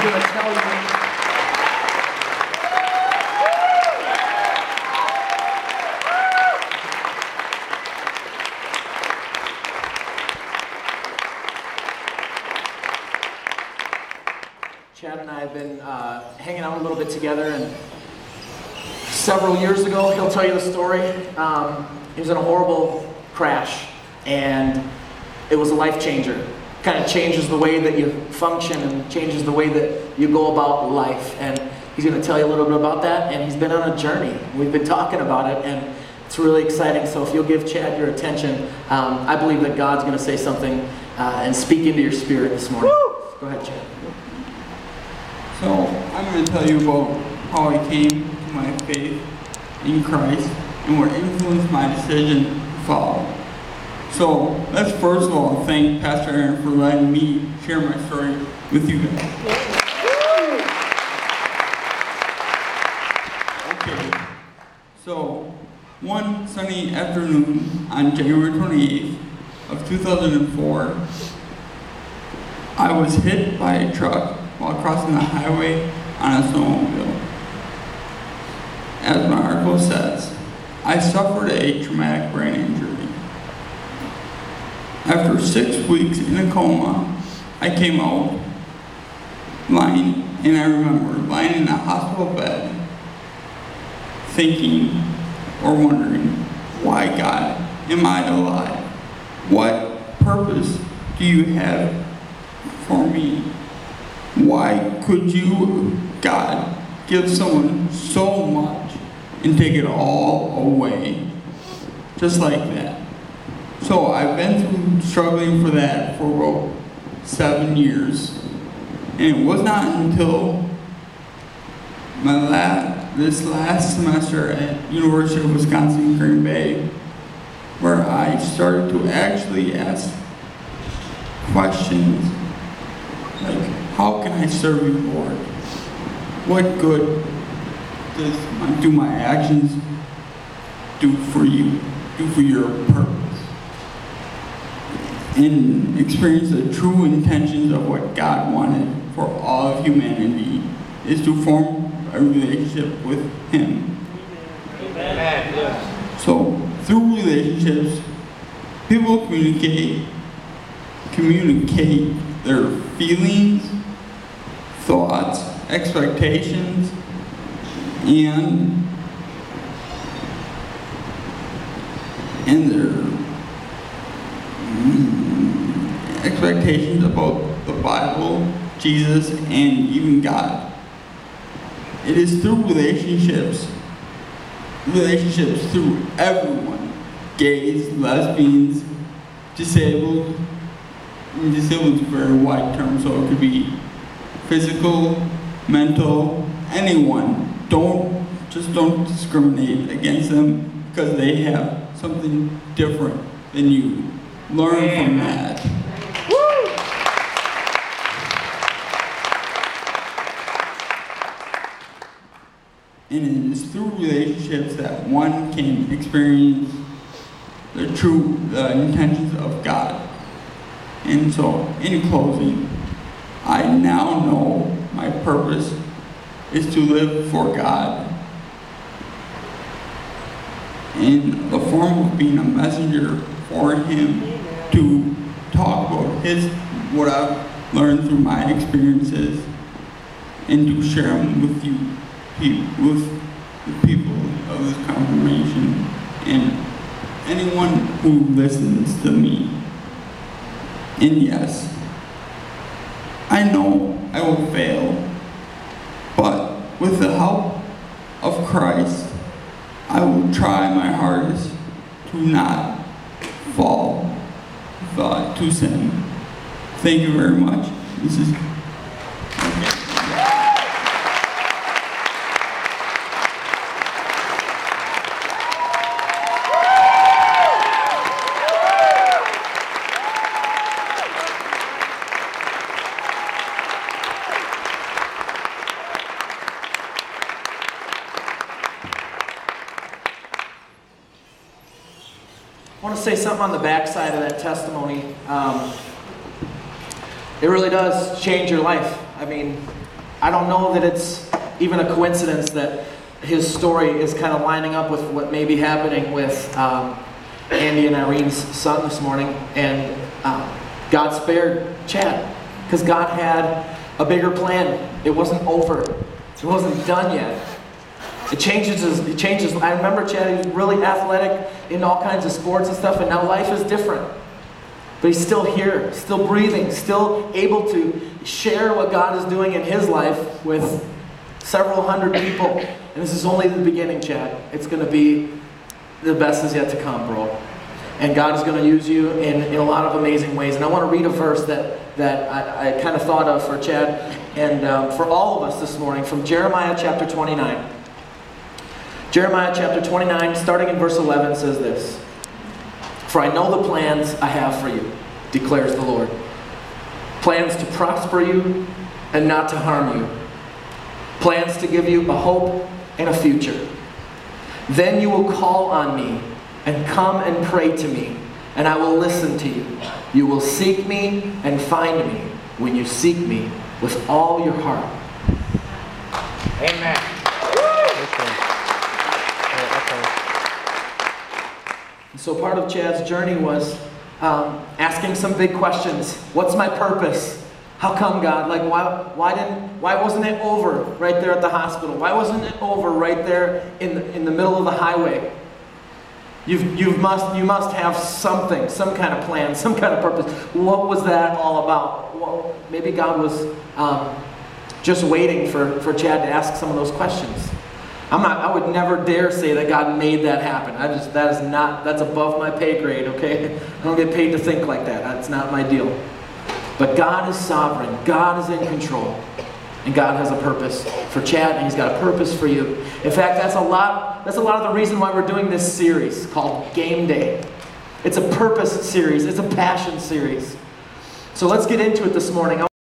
I'm going to tell you. Chad and I have been hanging out a little bit together, and several years ago, he'll tell you the story. He was in a horrible crash, and it was a life changer. Kind of changes the way that you function and changes the way that you go about life. And he's going to tell you a little bit about that, and he's been on a journey. We've been talking about it, and it's really exciting. So if you'll give Chad your attention, I believe that God's going to say something and speak into your spirit this morning. Woo! Go ahead, Chad. So, I'm going to tell you about how I came to my faith in Christ and what influenced my decision to follow. So, let's first of all thank Pastor Arron for letting me share my story with you guys. Okay, so one sunny afternoon on January 28th of 2004, I was hit by a truck while crossing the highway on a snowmobile. As my article says, I suffered a traumatic brain injury. After 6 weeks in a coma, I came out lying, and I remember lying in a hospital bed, thinking or wondering, why God am I alive? What purpose do you have for me? Why could you, God, give someone so much and take it all away? Just like that. So I've been through struggling for that for about 7 years. And it was not until this last semester at University of Wisconsin Green Bay where I started to actually ask questions like, how can I serve you, Lord? What good do my actions do for you, do for your purpose? And experience the true intentions of what God wanted for all of humanity is to form a relationship with Him. Amen. Yes. So, through relationships, people communicate their feelings, thoughts, expectations, and their expectations about the Bible, Jesus, and even God. It is through relationships through everyone, gays, lesbians, disabled. Disabled is a very wide term, so it could be physical, mental, anyone. Don't discriminate against them because they have something different than you. Learn from that. Woo! And it is through relationships that one can experience the intentions of God. And so, in closing, I now know my purpose is to live for God in the form of being a messenger for Him to talk about what I've learned through my experiences and to share them with you, with the people of this congregation and anyone who listens to me. And yes, I know I will fail, but with the help of Christ, I will try my hardest to not fall to sin. Thank you very much. This is I want to say something on the backside of that testimony. It really does change your life. I mean, I don't know that it's even a coincidence that his story is kind of lining up with what may be happening with Andy and Irene's son this morning. And God spared Chad because God had a bigger plan. It wasn't over. It wasn't done yet. It changes. I remember Chad, he was really athletic in all kinds of sports and stuff, and now life is different. But he's still here, still breathing, still able to share what God is doing in his life with several hundred people. And this is only the beginning, Chad. It's going to be, the best is yet to come, bro. And God is going to use you in a lot of amazing ways. And I want to read a verse that I kind of thought of for Chad and for all of us this morning from Jeremiah chapter 29. Jeremiah chapter 29, starting in verse 11, says this. For I know the plans I have for you, declares the Lord. Plans to prosper you and not to harm you. Plans to give you a hope and a future. Then you will call on me and come and pray to me, and I will listen to you. You will seek me and find me when you seek me with all your heart. Amen. So part of Chad's journey was asking some big questions. What's my purpose? How come, God? Like, why wasn't it over right there at the hospital? Why wasn't it over right there in the middle of the highway? You must have something, some kind of plan, some kind of purpose. What was that all about? Well, maybe God was just waiting for Chad to ask some of those questions. I would never dare say that God made that happen. That's above my pay grade, okay? I don't get paid to think like that. That's not my deal. But God is sovereign. God is in control. And God has a purpose for Chad, and He's got a purpose for you. In fact, that's a lot of the reason why we're doing this series called Game Day. It's a purpose series. It's a passion series. So let's get into it this morning.